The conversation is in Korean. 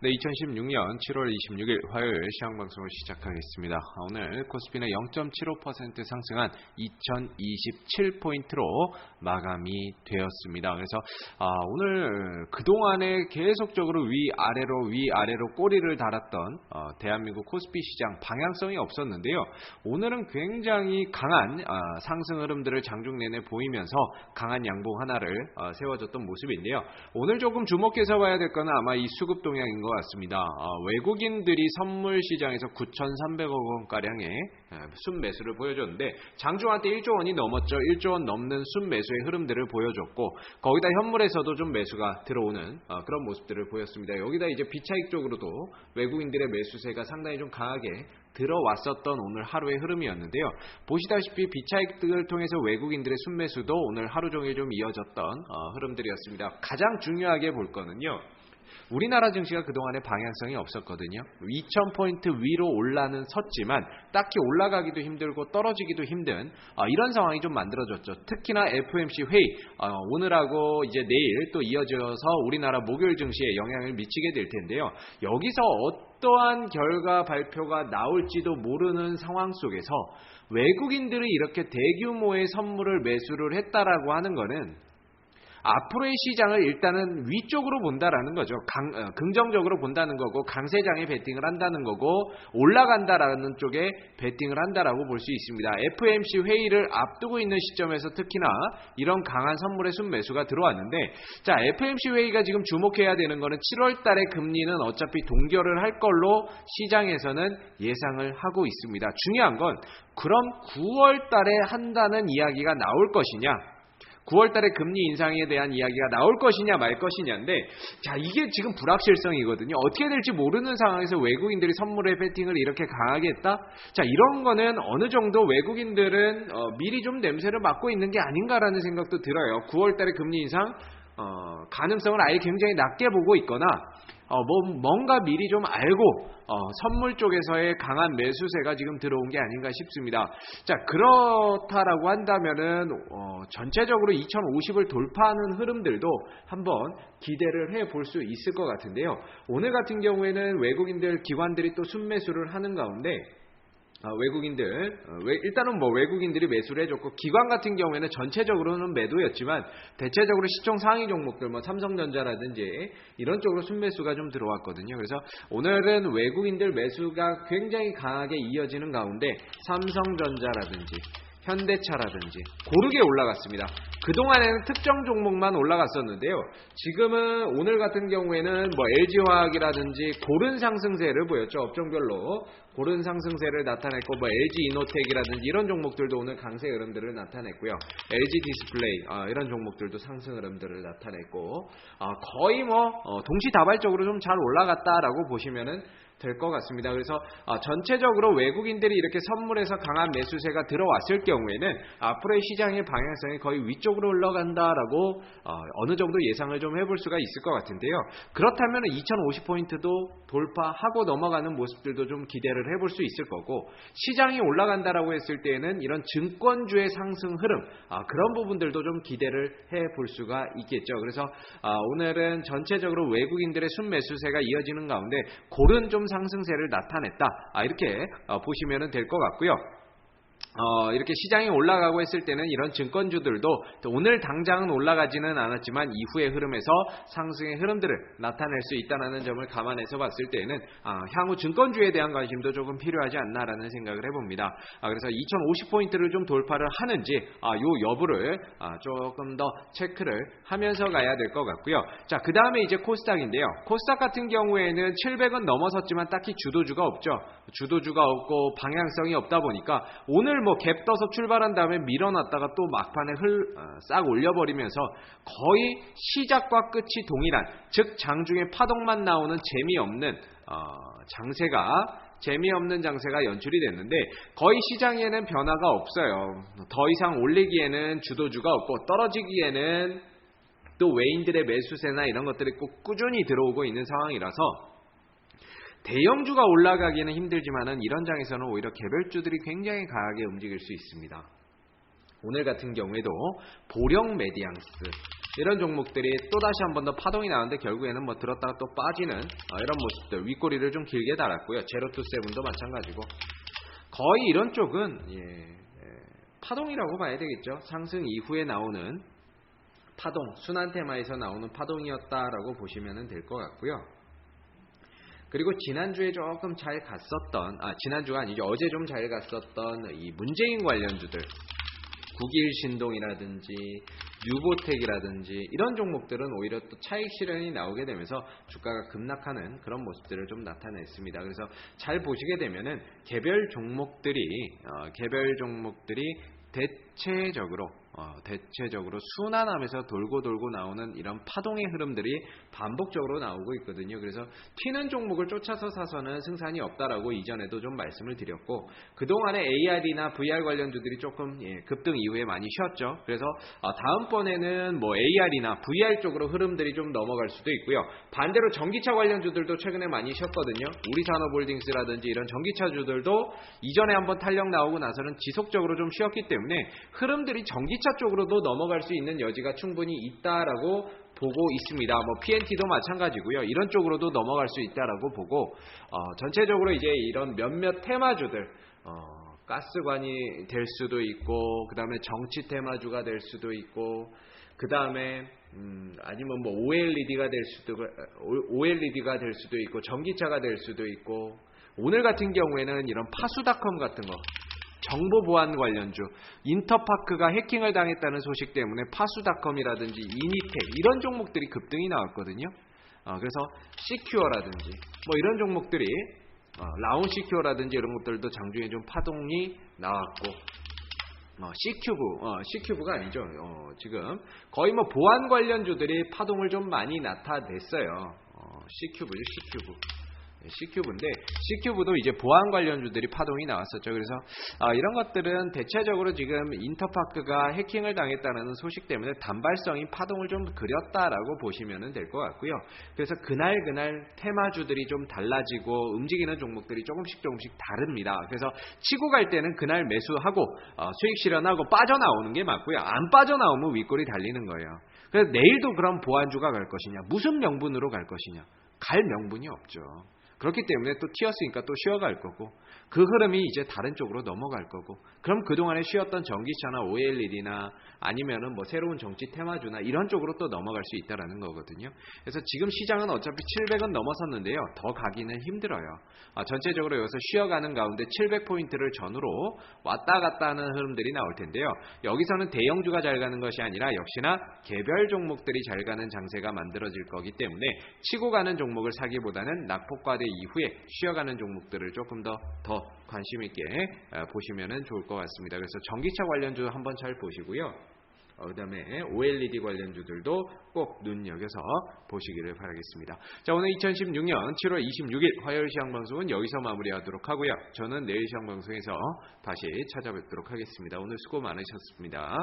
네, 2016년 7월 26일 화요일 시황방송을 시작하겠습니다. 오늘 코스피는 0.75% 상승한 2027포인트로 마감이 되었습니다. 그래서 오늘 그동안에 계속적으로 위아래로 꼬리를 달았던 대한민국 코스피 시장 방향성이 없었는데요. 오늘은 굉장히 강한 상승 흐름들을 장중 내내 보이면서 강한 양봉 하나를 세워줬던 모습인데요. 오늘 조금 주목해서 봐야 될 거는 아마 이 수급 동향인 것 같습니다. 외국인들이 선물 시장에서 9,300억 원가량의 순매수를 보여줬는데 장중 한때 1조 원이 넘었죠. 1조 원 넘는 순매수의 흐름들을 보여줬고 거기다 현물에서도 좀 매수가 들어오는 그런 모습들을 보였습니다. 여기다 이제 비차익 쪽으로도 외국인들의 매수세가 상당히 좀 강하게 들어왔었던 오늘 하루의 흐름이었는데요. 보시다시피 비차익들을 통해서 외국인들의 순매수도 오늘 하루 종일 좀 이어졌던 흐름들이었습니다. 가장 중요하게 볼 거는요. 우리나라 증시가 그동안에 방향성이 없었거든요. 2000포인트 위로 올라는 섰지만 딱히 올라가기도 힘들고 떨어지기도 힘든 이런 상황이 좀 만들어졌죠. 특히나 FOMC 회의 오늘하고 이제 내일 또 이어져서 우리나라 목요일 증시에 영향을 미치게 될 텐데요. 여기서 어떠한 결과 발표가 나올지도 모르는 상황 속에서 외국인들이 이렇게 대규모의 선물을 매수를 했다라고 하는 거는 앞으로의 시장을 일단은 위쪽으로 본다라는 거죠. 긍정적으로 본다는 거고 강세장에 베팅을 한다는 거고 올라간다라는 쪽에 베팅을 한다라고 볼 수 있습니다. FOMC 회의를 앞두고 있는 시점에서 특히나 이런 강한 선물의 순매수가 들어왔는데 자, FOMC 회의가 지금 주목해야 되는 거는 7월 달에 금리는 어차피 동결을 할 걸로 시장에서는 예상을 하고 있습니다. 중요한 건 그럼 9월 달에 한다는 이야기가 나올 것이냐 9월달에 금리 인상에 대한 이야기가 나올 것이냐 말 것이냐인데 자 이게 지금 불확실성이거든요. 어떻게 될지 모르는 상황에서 외국인들이 선물에 베팅을 이렇게 강하게 했다? 자 이런 거는 어느 정도 외국인들은 미리 좀 냄새를 맡고 있는 게 아닌가라는 생각도 들어요. 9월달에 금리 인상 가능성을 아예 굉장히 낮게 보고 있거나 뭔가 미리 좀 알고 선물 쪽에서의 강한 매수세가 지금 들어온 게 아닌가 싶습니다. 자 그렇다라고 한다면은 전체적으로 2050을 돌파하는 흐름들도 한번 기대를 해볼 수 있을 것 같은데요. 오늘 같은 경우에는 외국인들 기관들이 또 순매수를 하는 가운데 일단은 외국인들이 매수를 해줬고 기관 같은 경우에는 전체적으로는 매도였지만 대체적으로 시총 상위 종목들 삼성전자라든지 이런 쪽으로 순매수가 좀 들어왔거든요. 그래서 오늘은 외국인들 매수가 굉장히 강하게 이어지는 가운데 삼성전자라든지 현대차라든지 고르게 올라갔습니다. 그동안에는 특정 종목만 올라갔었는데요. 지금은 오늘 같은 경우에는 LG화학이라든지 고른 상승세를 보였죠. 업종별로 고른 상승세를 나타냈고 LG이노텍이라든지 이런 종목들도 오늘 강세 흐름들을 나타냈고요. LG디스플레이 이런 종목들도 상승 흐름들을 나타냈고 거의 동시다발적으로 좀 잘 올라갔다라고 보시면은 될 것 같습니다. 그래서 전체적으로 외국인들이 이렇게 선물에서 강한 매수세가 들어왔을 경우에는 앞으로의 시장의 방향성이 거의 위쪽으로 올라간다라고 어느 정도 예상을 좀 해볼 수가 있을 것 같은데요. 그렇다면 2050포인트도 돌파하고 넘어가는 모습들도 좀 기대를 해볼 수 있을 거고 시장이 올라간다라고 했을 때에는 이런 증권주의 상승 흐름 그런 부분들도 좀 기대를 해볼 수가 있겠죠. 그래서 오늘은 전체적으로 외국인들의 순매수세가 이어지는 가운데 고른 좀 상승세를 나타냈다. 이렇게 보시면 될 것 같고요. 이렇게 시장이 올라가고 했을 때는 이런 증권주들도 오늘 당장은 올라가지는 않았지만 이후의 흐름에서 상승의 흐름들을 나타낼 수 있다는 점을 감안해서 봤을 때는 향후 증권주에 대한 관심도 조금 필요하지 않나라는 생각을 해봅니다. 그래서 2050포인트를 좀 돌파를 하는지 요 여부를 조금 더 체크를 하면서 가야 될 것 같고요. 자, 그 다음에 이제 코스닥인데요. 코스닥 같은 경우에는 700은 넘어섰지만 딱히 주도주가 없죠. 주도주가 없고 방향성이 없다 보니까 오늘 갭 떠서 출발한 다음에 밀어놨다가 또 막판에 싹 올려버리면서 거의 시작과 끝이 동일한 즉 장중에 파동만 나오는 재미없는 장세가 연출이 됐는데 거의 시장에는 변화가 없어요. 더 이상 올리기에는 주도주가 없고 떨어지기에는 또 외인들의 매수세나 이런 것들이 꼭 꾸준히 들어오고 있는 상황이라서 대형주가 올라가기는 힘들지만은 이런 장에서는 오히려 개별주들이 굉장히 강하게 움직일 수 있습니다. 오늘 같은 경우에도 보령 메디앙스 이런 종목들이 또다시 한 번 더 파동이 나는데 결국에는 뭐 들었다가 또 빠지는 이런 모습들, 윗꼬리를 좀 길게 달았고요. 제로투세븐도 마찬가지고 거의 이런 쪽은 파동이라고 봐야 되겠죠. 상승 이후에 나오는 파동, 순환 테마에서 나오는 파동이었다라고 보시면 될 것 같고요. 그리고 지난주에 조금 잘 갔었던, 지난주가 아니죠. 어제 좀 잘 갔었던 이 문재인 관련주들, 국일신동이라든지 뉴보텍이라든지 이런 종목들은 오히려 또 차익 실현이 나오게 되면서 주가가 급락하는 그런 모습들을 좀 나타냈습니다. 그래서 잘 보시게 되면은 개별 종목들이 대체적으로 순환하면서 돌고 나오는 이런 파동의 흐름들이 반복적으로 나오고 있거든요. 그래서 튀는 종목을 쫓아서 사서는 승산이 없다라고 이전에도 좀 말씀을 드렸고, 그동안에 AR이나 VR 관련주들이 조금 급등 이후에 많이 쉬었죠. 그래서 다음번에는 뭐 AR이나 VR 쪽으로 흐름들이 좀 넘어갈 수도 있고요. 반대로 전기차 관련주들도 최근에 많이 쉬었거든요. 우리산업홀딩스라든지 이런 전기차주들도 이전에 한번 탄력 나오고 나서는 지속적으로 좀 쉬었기 때문에 흐름들이 전기차 쪽으로도 넘어갈 수 있는 여지가 충분히 있다라고 보고 있습니다. 뭐 PNT도 마찬가지고요. 이런 쪽으로도 넘어갈 수 있다라고 보고 전체적으로 이제 이런 몇몇 테마주들 가스관이 될 수도 있고, 그 다음에 정치 테마주가 될 수도 있고, 그 다음에 아니면 뭐 OLED가 될 수도 있고, 전기차가 될 수도 있고, 오늘 같은 경우에는 이런 파수닷컴 같은 거, 정보 보안 관련주, 인터파크가 해킹을 당했다는 소식 때문에 파수닷컴이라든지 이니텍 이런 종목들이 급등이 나왔거든요. 그래서 시큐어라든지 뭐 이런 종목들이 라운 시큐어라든지 이런 것들도 장중에 좀 파동이 나왔고, C큐브가 아니죠. 지금 거의 뭐 보안 관련주들이 파동을 좀 많이 나타냈어요. C큐브인데 C큐브도 이제 보안 관련주들이 파동이 나왔었죠. 그래서 이런 것들은 대체적으로 지금 인터파크가 해킹을 당했다는 소식 때문에 단발성인 파동을 좀 그렸다라고 보시면 될 것 같고요. 그래서 그날 테마주들이 좀 달라지고 움직이는 종목들이 조금씩 다릅니다. 그래서 치고 갈 때는 그날 매수하고 수익 실현하고 빠져나오는 게 맞고요. 안 빠져나오면 윗골이 달리는 거예요. 그래서 내일도 그럼 보안주가 갈 것이냐, 무슨 명분으로 갈 것이냐, 갈 명분이 없죠. 그렇기 때문에 또 튀었으니까 또 쉬어갈 거고, 그 흐름이 이제 다른 쪽으로 넘어갈 거고, 그럼 그동안에 쉬었던 전기차나 OLED나 아니면은 뭐 새로운 정치 테마주나 이런 쪽으로 또 넘어갈 수 있다라는 거거든요. 그래서 지금 시장은 어차피 700은 넘어섰는데요. 더 가기는 힘들어요. 전체적으로 여기서 쉬어가는 가운데 700포인트를 전후로 왔다 갔다 하는 흐름들이 나올 텐데요. 여기서는 대형주가 잘 가는 것이 아니라 역시나 개별 종목들이 잘 가는 장세가 만들어질 거기 때문에 치고 가는 종목을 사기보다는 낙폭과대 이후에 쉬어가는 종목들을 조금 더 관심 있게 보시면 좋을 것 같습니다. 그래서 전기차 관련주 한번 잘 보시고요. 그 다음에 OLED 관련주들도 꼭 눈여겨서 보시기를 바라겠습니다. 자, 오늘 2016년 7월 26일 화요일 시황방송은 여기서 마무리하도록 하고요. 저는 내일 시황방송에서 다시 찾아뵙도록 하겠습니다. 오늘 수고 많으셨습니다.